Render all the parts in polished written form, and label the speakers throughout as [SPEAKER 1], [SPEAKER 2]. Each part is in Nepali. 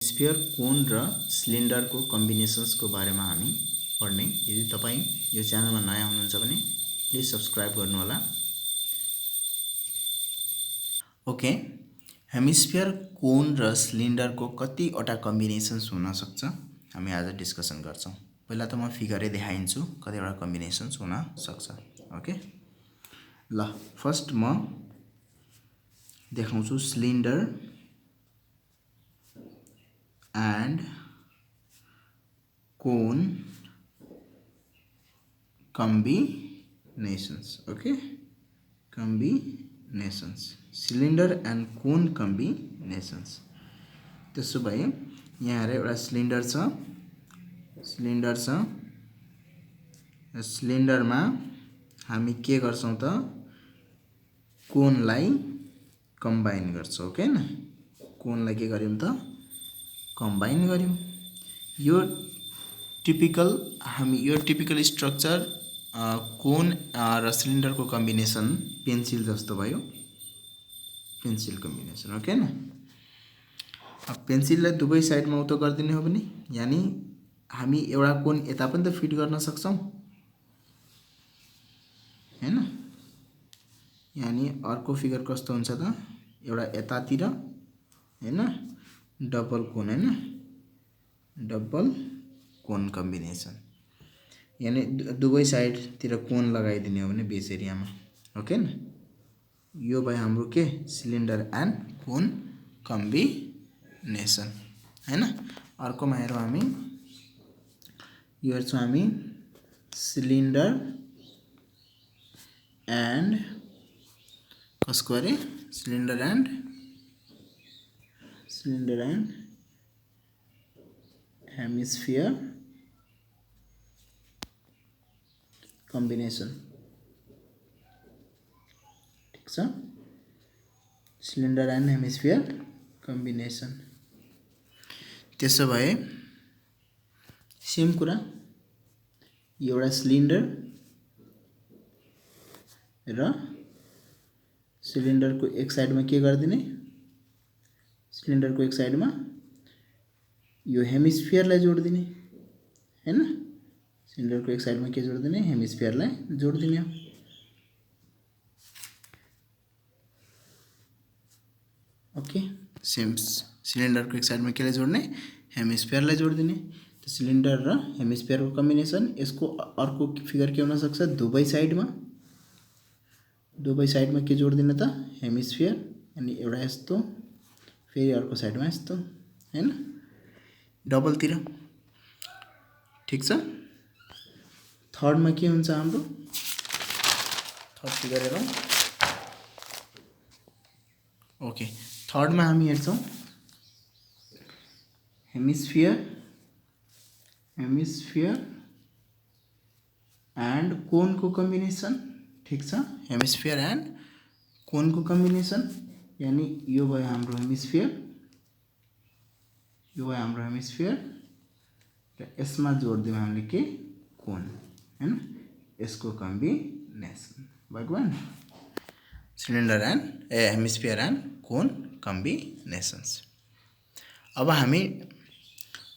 [SPEAKER 1] स्फियर कोन र सिलिन्डरको कम्बिनेसन्सको बारेमा हामी पढ्ने। यदि तपाईं यो च्यानलमा नयाँ हुनुहुन्छ भने प्लिज सब्स्क्राइब गर्नुहोला। ओके, हेमिस्फियर कोन र सिलिन्डरको कतिवटा कम्बिनेसन्स हुन सक्छ हामी आज डिस्कसन गर्छौं। पहिला त म फिगरै देखाइन्छु कतिवटा कम्बिनेसन्स हुन सक्छ। ओके ल, फर्स्ट म देखाउँछु cylinder and cone combinations. Okay, combinations, cylinder and cone combinations. त्यसो भए यहाँ हेर एउटा सिलिन्डर छ, सिलिन्डरमा हामी के गर्छौं त कोनलाई कम्बाइन गर्छौं। ओके न, कोनलाई के गर्यौं त कम्बाइन गर्यौं। यो टिपिकल स्ट्रक्चर कोन र सिलिन्डरको कम्बिनेसन पेन्सिल जस्तो भयो, पेन्सिल कम्बिनेसन। ओके न, अब पेन्सिललाई दुवै साइडमा उतो गरिदिने हो भने यानी हामी एउटा कोन यता पनि त फिट गर्न सक्छौं हैन। यानी अर्को फिगर कस्तो हुन्छ त एउटा यतातिर हैन, डबल कोन हैन, डबल कोन कम्बिनेसन। यानी दुवै साइडतिर कोन लगाइदिने हो भने बेस एरियामा। ओके न, यो भयो हाम्रो के सिलिन्डर एन्ड कोन कम्बिनेसन हैन। अर्कोमा हेरौँ हामी, यो हेर्छौँ हामी सिलिन्डर एन्ड कसको अरे सिलिन्डर एन्ड हेमिस्फियर कम्बिनेसन। ठीक छ, सिलिन्डर एन्ड हेमिस्फियर कम्बिनेसन। त्यसो भए सेम कुरा, एउटा सिलिन्डर र सिलिन्डरको एक साइडमा के गरिदिने, सिलिन्डरको एक साइडमा यो हेमिस्फियरलाई जोडिदिने हैन। सिलिन्डरको एक साइडमा के जोडिदिने, हेमिस्फियरलाई जोडिदिने हो। ओके, सेम सिलिन्डरको एक साइडमा केलाई जोड्ने, हेमिस्फियरलाई जोडिदिने। त सिलिन्डर र हेमिस्फियरको कम्बिनेसन। यसको अर्को फिगर के हुन सक्छ, दुवै साइडमा के जोडिदिने त हेमिस्फियर, अनि एउटा यस्तो फेरि अर्को साइडमा यस्तो हैन, डबलतिर। ठीक छ, थर्डमा के हुन्छ हाम्रो, थर्ड फिगर हेरौँ। ओके, थर्डमा हामी हेर्छौँ हेमिस्फियर एन्ड कोनको कम्बिनेसन। ठीक छ, हेमिस्फियर एन्ड कोनको कम्बिनेसन। यानी यो भयो हाम्रो हेमिस्फियर, यो भयो हाम्रो हेमिस्फियर र यसमा जोड्दियौँ हामीले के कोन हैन, यसको कम्बिनेसन भएको भयो। Cylinder and hemisphere and cone combinations. अब हामी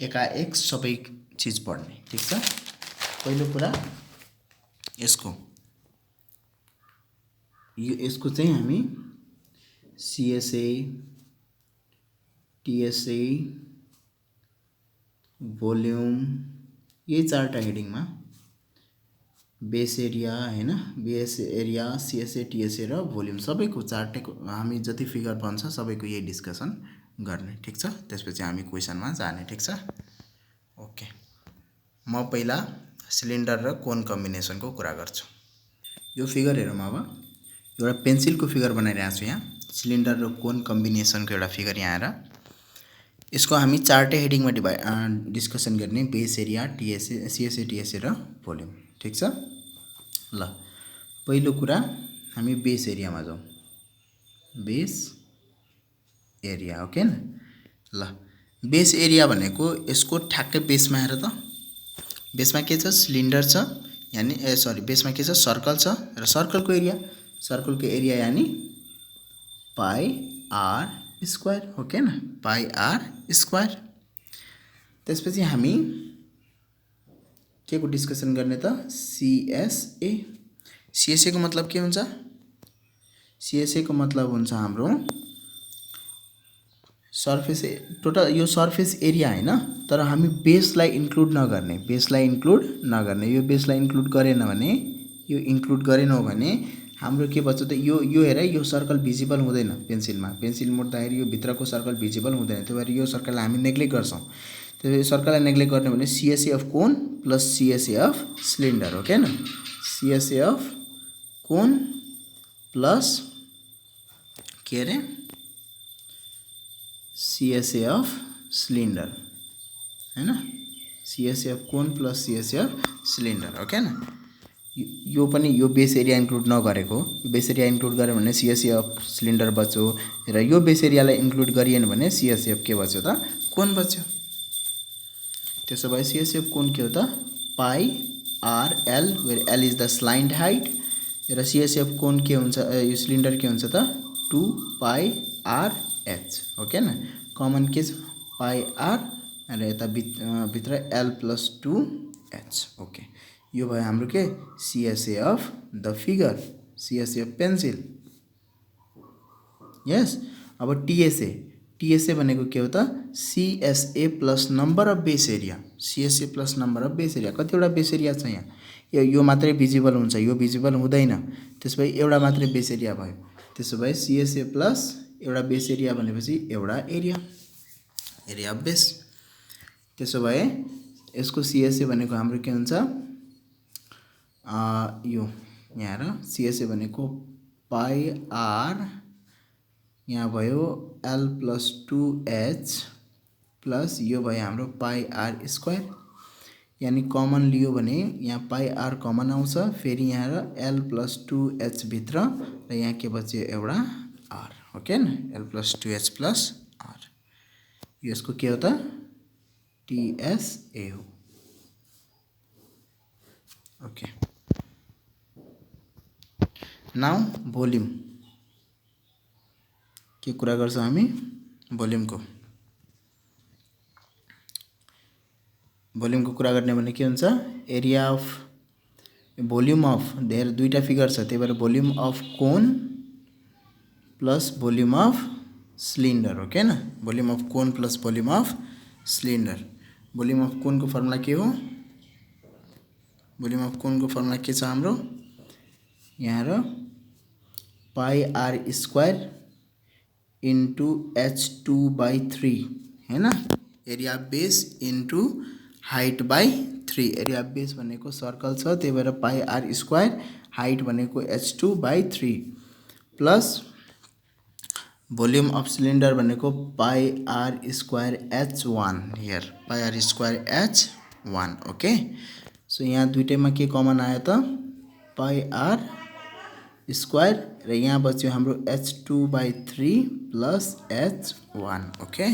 [SPEAKER 1] एकाएक सबै चीज पढ्ने। ठीक छ, पहिलो कुरा यसको चाहिँ हामी सीएसए, टीएसए, भोल्युम, यही चारवटा हेडिङमा बेस एरिया हैन, बेस एरिया, सीएसए, टीएसए र भोल्युम सबैको चारटैको हामी जति फिगर बन्छ सबैको यही डिस्कसन गर्ने। ठीक छ, त्यसपछि हामी क्वेसनमा जाने। ठीक छ, ओके, म पहिला सिलिन्डर र कोन कम्बिनेसनको कुरा गर्छु। यो फिगर हेरौँ। अब एउटा पेन्सिलको फिगर बनाइरहेको छु यहाँ, सिलिन्डर र कोन कम्बिनेसनको एउटा फिगर यहाँ आएर। यसको हामी चारटै हेडिङमा डिस्कसन गर्ने, base area, TSA, CSA, TSA र भोल्युम। ठीक छ, ल पहिलो कुरा हामी बेस एरियामा जाउँ, बेस एरिया। ओके न, ल बेस एरिया भनेको यसको ठ्याक्कै बेसमा हेर त, बेसमा के छ, सिलिन्डर छ, यानी बेसमा के छ, सर्कल छ र सर्कलको एरिया यानी पाई आर स्क्वायर। हो के न, पाई आर स्क्वायर। त्यसपछि हामी के को डिस्कसन गर्ने त सीएसए। सीएसए को मतलब के हुन्छ? सीएसए को मतलब हुन्छ हाम्रो सर्फेस टोटल यो सर्फेस एरिया हैन, तर हामी बेसलाई इन्क्लुड नगर्ने, बेसलाई इन्क्लुड नगर्ने। यो बेसलाई इन्क्लुड गरेन भने, यो इन्क्लुड गरेनौं भने हाम्रो के बच्छ त यो हेर, यो सर्कल भिजिबल हुँदैन पेन्सिलमा। पेन्सिल मोड्दाखेरि यो भित्रको सर्कल भिजिबल हुँदैन, त्यही भएर यो सर्कललाई हामी नेग्लेक्ट गर्छौं। त्यही भएर सर्कललाई नेग्लेक्ट गर्ने भने CSA of cone plus CSA of cylinder हो हैन। सीएसए अफ कोन प्लस के अरे सीएसए अफ सिलिन्डर हैन। CSA of cone plus CSA of cylinder हो हैन। यो पनि यो बेस एरिया इन्क्लुड नगरेको, बेस एरिया इन्क्लुड गर्यो भने सीएसए अफ सिलिन्डर बच्यो र यो बेस एरियालाई इन्क्लुड गरिएन भने सीएसए अफ के बच्यो त कोन बच्यो। त्यसो भए सीएसए अफ कोन के हो त pi R L, where L is the slant height र सीएसए अफ कोन के हुन्छ, यो सिलिन्डर के हुन्छ त 2 पाई आर एच हो हैन। कमन के छ पाई आर र यता भित्र एल प्लस 2h। ओके, यो भयो हाम्रो के CSA of the figure, CSA of pencil. Yes, अब टीएसए, टीएसए भनेको के हो त CSA plus number of base area. CSA plus number of base area, कतिवटा बेस एरिया छ यहाँ, यो मात्रै भिजिबल हुन्छ, यो भिजिबल हुँदैन, त्यसो भए एउटा मात्रै बेस एरिया भयो। त्यसो भए सीएसए प्लस एउटा बेस एरिया भनेपछि एउटा एरिया, एरिया अफ बेस। त्यसो भए यसको सीएसए भनेको हाम्रो के हुन्छ, यो यहाँ र सीएसए भनेको पाई आर, यहाँ भयो एल प्लस 2h प्लस यो भयो हाम्रो पाई आर स्क्वायर, यानी कमन लियो भने यहाँ पाई आर कमन आउँछ, फेरि यहाँ र एल प्लस 2h भित्र र यहाँ के बच्यो एउटा आर हो हैन। L plus 2h plus are, यसको के हो त टीएसए हो। ओके, नाउ भोल्युम के कुरा गर्छौं हामी, भोल्युमको। भोल्युमको कुरा गर्ने भने के हुन्छ, एरिया अफ भोल्युम अफ, धेर दुईटा फिगर छ, त्यही भएर volume of cone plus volume of cylinder हो हैन। Volume of cone plus volume of cylinder. Volume of कोनको फर्मुला के हो, भोल्युम अफ कोनको फर्मुला के छ हाम्रो, यहाँ र पाई आर स्क्वायर इन्टु h2/3 हैन। Area base into height by 3। Area base भनेको सर्कल छ, त्यही भएर पाई आर स्क्वायर, हाइट भनेको h2/3 plus volume of cylinder भनेको pi R square h1 here, pi R square h1। Okay, so यहाँ दुईटैमा के कमन आयो त पाई आर स्क्वायर र यहाँ बच्यो हाम्रो h2/3 plus h1। Okay,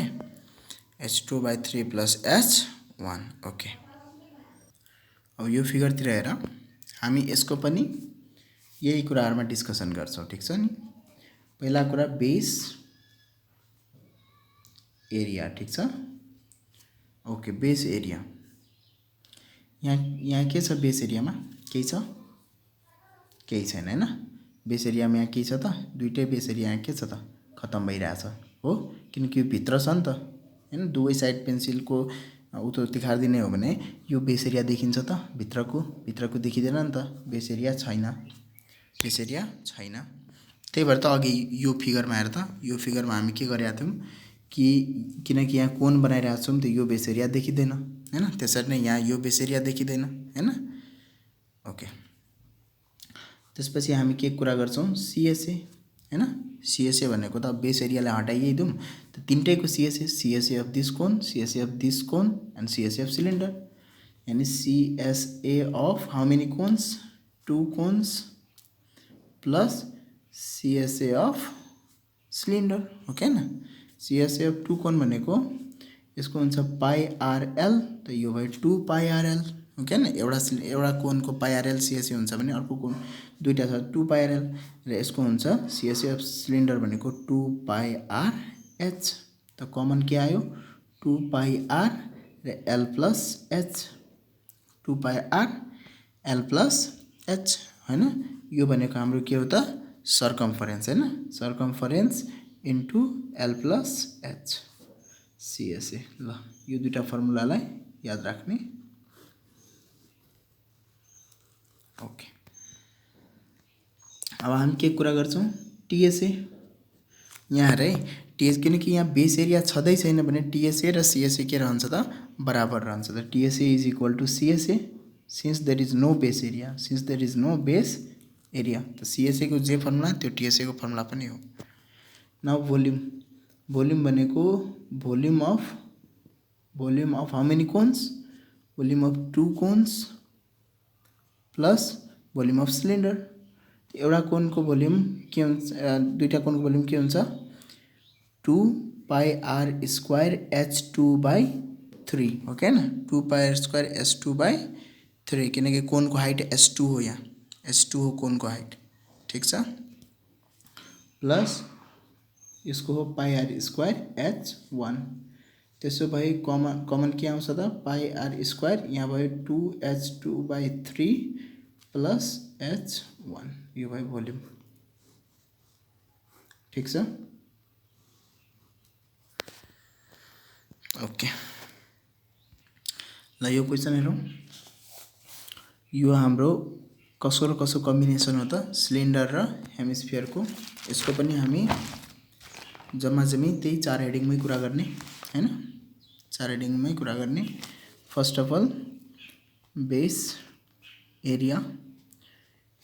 [SPEAKER 1] h2/3 plus h1। Okay, अब यो फिगरतिर हेर, हामी यसको पनि यही कुराहरुमा डिस्कसन गर्छौं, ठीक छ नि। पहिला कुरा बेस एरिया, ठीक छ। ओके, बेस एरिया, यहाँ के छ बेस एरियामा, केही छ, केही छैन हैन। बेस एरियामा यहाँ के छ त, दुईटै बेस एरिया यहाँ के छ त खतम भइरहेछ हो, किनकि यो भित्र छ नि त हैन। दुवै साइड पेन्सिलको उतो तिखार्दिने हो भने यो बेस एरिया देखिन्छ त, भित्रको देखिदैन नि त, बेस एरिया छैन, बेस एरिया छैन। त्यही भएर त अघि यो फिगरमा हेर त, यो फिगरमा हामी के गरेका थियौं कि किनकि यहाँ कोन बनाइरहेका छौं त यो बेस एरिया देखिदैन हैन, त्यसरी नै यहाँ यो बेस एरिया देखिदैन हैन। ओके, त्यसपछि हामी के कुरा गर्छौं, सीएसए हैन। सीएसए भनेको त बेस एरियालाई हटाइदिउँ त तीनटैको CSA, CSA of this cone, CSA of this cone and CSA of cylinder, यानी CSA of how many cones, 2 cones plus CSA of cylinder हो हैन। सीएसए अफ 2 कोन भनेको यसको हुन्छ पाई आरएल, त यो भयो 2 पाई आरएल हो हैन। एउटा कोनको पाई आरएल सीएसए हुन्छ भने अर्को कोन दुईटा छ 2 पाई आरएल र यसको हुन्छ सीएसए अफ सिलिन्डर भनेको 2 पाई आरएच। त कमन के आयो 2 पाई आर र L plus H 2 pi R L plus H हैन यो भनेको हाम्रो के हो त सर्कम्फरेन्स हैन circumference into L plus H CSA ल यो दुईटा फर्मुलालाई याद राख्ने ओके अब हामी के कुरा गर्छौं टीएसए यहाँ हेर है टीएस किनकि यहाँ बेस एरिया छँदै छैन भने टीएसए र सीएसए के रहन्छ त बराबर रहन्छ त TSA is equal to CSA since there is no base area त सीएसए को जे फर्मुला त्यो टीएसए को फर्मुला पनि हो नाउ भोल्युम भनेको volume of how many cones volume of 2 cones plus volume of cylinder एउटा कोनको भोल्युम के हुन्छ दुईटा कोनको भोल्युम के हुन्छ 2 पाई आर स्क्वायर h2/3 हो के न 2 पाई आर स्क्वायर h2/3 किनकि कोनको हाइट h2 हो यहाँ h2 हो कोनको हाइट ठीक छ प्लस यसको हो पाई आर स्क्वायर h1 त्यसो भए कमन के आउँछ त पाई आर स्क्वायर यहाँ भयो 2h2/3 प्लस h1 यो भयो भोल्युम ठीक छ ओके ल यो क्वेशन हेरौं यो हाम्रो कसो र कसो कम्बिनेसन हो त सिलिन्डर र हेमिस्फियर को यसको पनि हामी जम्मा जम्मी त्यही चार हेडिङमै कुरा गर्ने हैन चार हेडिङमै कुरा गर्ने first of all base area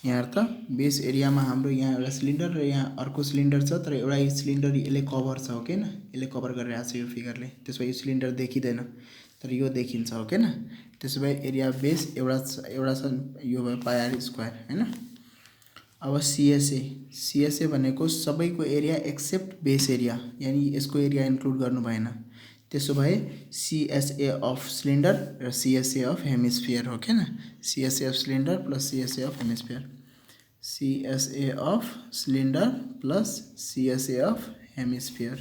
[SPEAKER 1] यहाँ त बेस एरियामा हाम्रो यहाँ एउटा सिलिन्डर र यहाँ अर्को सिलिन्डर छ तर एउटा सिलिन्डर यसले कभर छ हो के न यसले कभर गरिरहेको छ यो फिगरले त्यसो भए यो सिलिन्डर देखिदैन तर यो देखिन्छ हो के न त्यसो भए एरिया बेस एउटा छ यो भयो पाई आर स्क्वायर हैन अब सीएसए भनेको सबैको एरिया एक्सेप्ट बेस एरिया यानी यसको एरिया इन्क्लुड गर्नु भएन त्यसो भए सीएसए अफ सिलिन्डर र सीएसए अफ हेमिस्फियर हो के न CSA of cylinder plus CSA of hemisphere CSA of cylinder plus CSA of hemisphere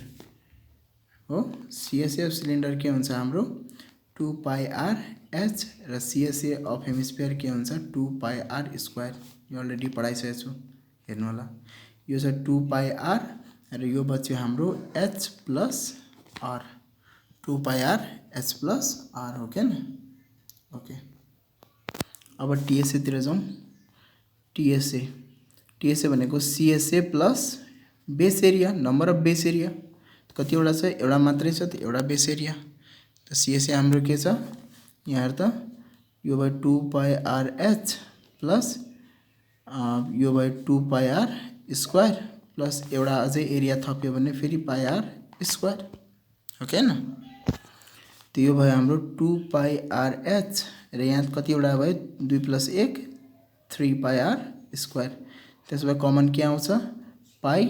[SPEAKER 1] हो सीएसए अफ सिलिन्डर के हुन्छ हाम्रो 2 पाई आर एच र सीएसए अफ हेमिस्फियर के हुन्छ 2 पाई आर स्क्वायर यो अलरेडी पढाइसकेको छु हेर्नु होला यो छ 2 पाई आर र यो बच्यो हाम्रो H plus R 2 pi R H plus R हो के न ओके अब टीएसए तिर जाउँ टीएसए भनेको CSA plus base area number of base area कतिवटा छ एउटा मात्रै छ त एउटा बेस एरिया त सीएसए हाम्रो के छ यहाँ हेर त यो भयो 2 पाई आर एच प्लस यो भयो 2 पाई आर स्क्वायर प्लस एउटा अझै एरिया थप्यो भने फेरि पाई आर स्क्वायर हो के न त यो भयो हाम्रो 2 पाई आर एच र यहाँ कतिवटा भयो 2 प्लस 1 3 पाई आर स्क्वायर त्यसो भए कमन के आउँछ पाई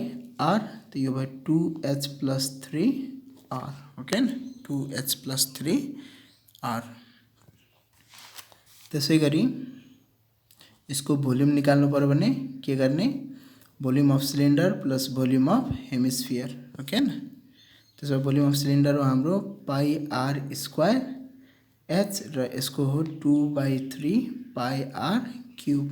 [SPEAKER 1] आर त यो भयो 2h प्लस 3 आर हो के न 2h प्लस 3 आर त्यसै गरी यसको भोल्युम निकाल्नु पर्यो भने के गर्ने volume of cylinder plus volume of hemisphere हो के न त्यसो भए भोल्युम अफ सिलिन्डर हो हाम्रो पाई आर स्क्वायर एच र यसको हो 2/3 पाई आर क्यूब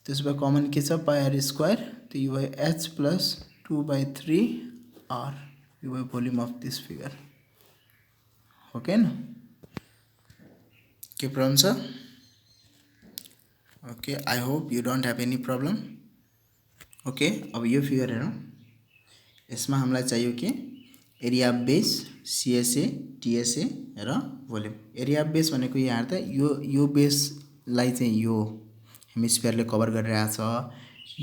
[SPEAKER 1] त्यसो भए कमन के छ पाई आर स्क्वायर त यो भयो एच प्लस 2/3 आर यो भयो भोल्युम अफ दिस फिगर हो के न के प्रब्लम छ okay I hope you don't have any problem okay अब यो फिगर हेरौँ यसमा हामीलाई चाहियो के एरिया बेस सीएसए टीएसए र भोल्युम एरिया बेस भनेको यहाँ त यो बेसलाई चाहिँ यो हेमिस्फियरले कभर गरिरहेछ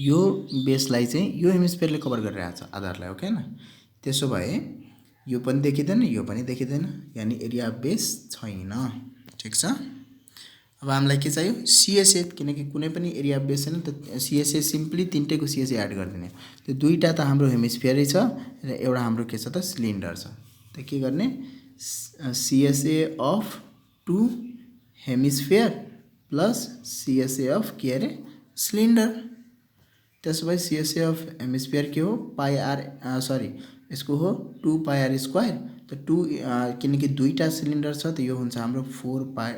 [SPEAKER 1] यो बेसलाई चाहिँ यो हेमिस्फियरले कभर गरिरहेछ आधारलाई हो के न त्यसो भए यो पनि देखिदैन यो पनि देखिदैन यानी एरिया बेस छैन ठीक छ अब हामीलाई के चाहियो सीएसए किनकि कुनै पनि एरिया बेस छैन त सीएसए सिम्पली तीनटैको सीएसए एड गरिदिने त्यो दुईटा त हाम्रो हेमिस्फियरै छ र एउटा हाम्रो के छ त सिलिन्डर छ त के गर्ने CSA of 2 hemisphere plus CSA of के अरे सिलिन्डर त्यसो भए सीएसए अफ हेमिस्फियर के हो पाई आर सरी यसको हो 2 पाई आर स्क्वायर त 2 किनकि दुईटा सिलिन्डर छ त यो हुन्छ हाम्रो 4 पाई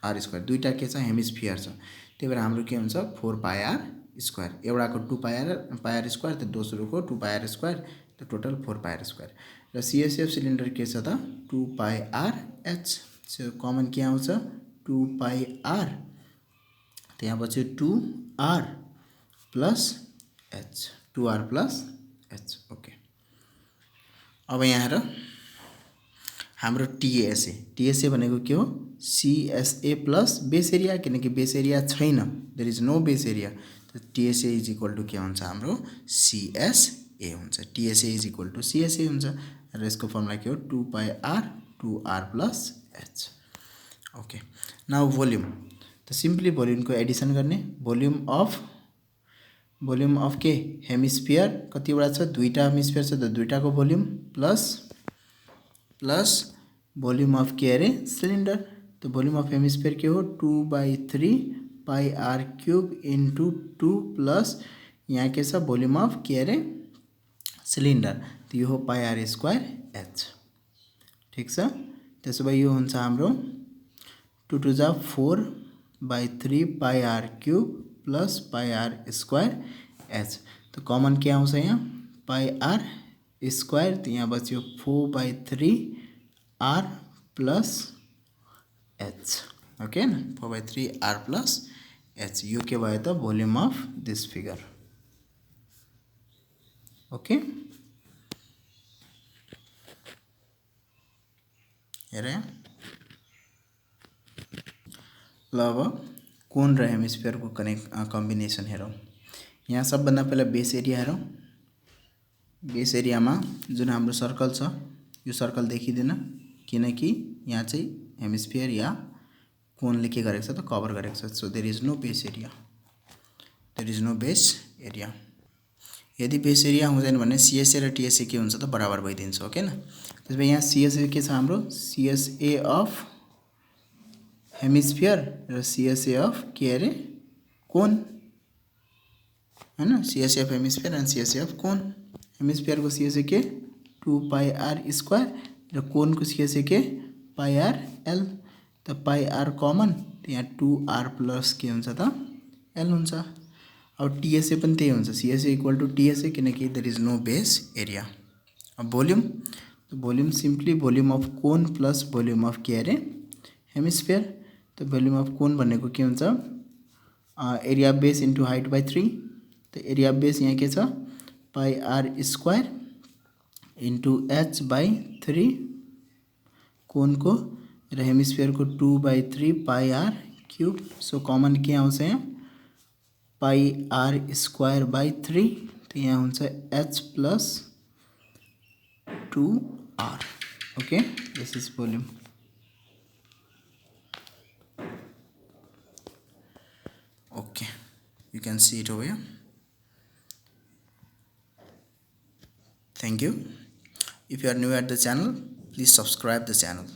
[SPEAKER 1] आर स्क्वायर। दुईटा के छ हेमिस्फियर छ, त्यही भएर हाम्रो के हुन्छ 4 पाई आर स्क्वायर। एउटाको 2 पाई आर स्क्वायर त दोस्रोको 2 पाई आर स्क्वायर, त टोटल 4 पाई आर स्क्वायर। र सीएसएफ सिलिन्डर के छ त 2 pi R H. So common के आउँछ 2 पाई आर, त्यहाँ पछि 2 R plus H, 2 R plus H. Okay, अब यहाँ हेर हाम्रो टीएसए भनेको के हो सीएसए प्लस बेस एरिया, किनकि बेस एरिया छैन, there is no base area. त टीएसए इज इक्वल टू के हुन्छ हाम्रो सीएसए हुन्छ। TSA is equal to CSA हुन्छ र यसको फर्मुला के हो 2 pi R 2 R plus H. Okay, now volume, त सिम्पली भोल्युमको एडिसन गर्ने। भोल्युम अफ के हेमिस्फियर कतिवटा छ, दुईटा हेमिस्फियर छ त दुईटाको भोल्युम प्लस भोल्युम अफ के अरे सिलिन्डर। त भोल्युम अफ हेमिस्फियर के हो 2/3 pi R cube into 2 plus यहाँ के छ भोल्युम अफ के अरे सिलिन्डर, त यो हो पाई आर स्क्वायर एच। ठिक छ, त्यसो भए यो हुन्छ हाम्रो 2 2 जा 4/3 pi R cube plus pi R square H. तो कमन के आउँछ यहाँ पाई आर स्क्वायर, तो यहाँ बच्यो 4/3 आर प्लस एच। ओके न, 4/3 आर प्लस एच। यो के भयो त volume of this figure. Okay, हेर यहाँ ल अब कोन र हेमिस्फियरको कम्बिनेसन हेरौँ। यहाँ सबभन्दा पहिला बेस एरिया हेरौँ। बेस एरियामा जुन हाम्रो सर्कल छ यो सर्कल देखिँदैन, किनकि यहाँ चाहिँ हेमिस्फियर या कोनले के गरेको छ त कभर गरेको छ। So there is no base area, there is no base area. यदि बेस एरिया हुँदैन भने सीएसए र टीएसए के हुन्छ त बराबर भइदिन्छ। ओके न, त्यसपछि यहाँ सीएसए के छ हाम्रो सीएसए अफ हेमिस्फियर र सीएसए अफ के अरे कोन, हैन। CSA of hemisphere and CSA of cone. Hemisphere को सीएसए के 2 पाई आर स्क्वायर र कोन को सीएसए के पाई आर एल। त पाई आर कमन, यहाँ 2 आर प्लस के हुन्छ त एल हुन्छ। अब टीएसए पनि त्यही हुन्छ, सीएसए इक्वल टू टीएसए, किनकि there is no base area. अब भोल्युम, तो volume simply volume of cone plus volume of के अरे हेमिस्फियर। तो भोल्युम अफ कोन भनेको के हुन्छ area base into height by 3। तो एरिया बेस यहाँ के छ pi R square into H by 3 cone को, र हेमिस्फियर को 2/3 pi R cube. So common के आउँछ यहाँ पाई आर स्क्वायर बाई 3, तो यहाँ हुन्छ H plus 2 R. Okay, this is volume. Okay, you can see it over here. Thank you. If you are new at the channel, please subscribe the channel.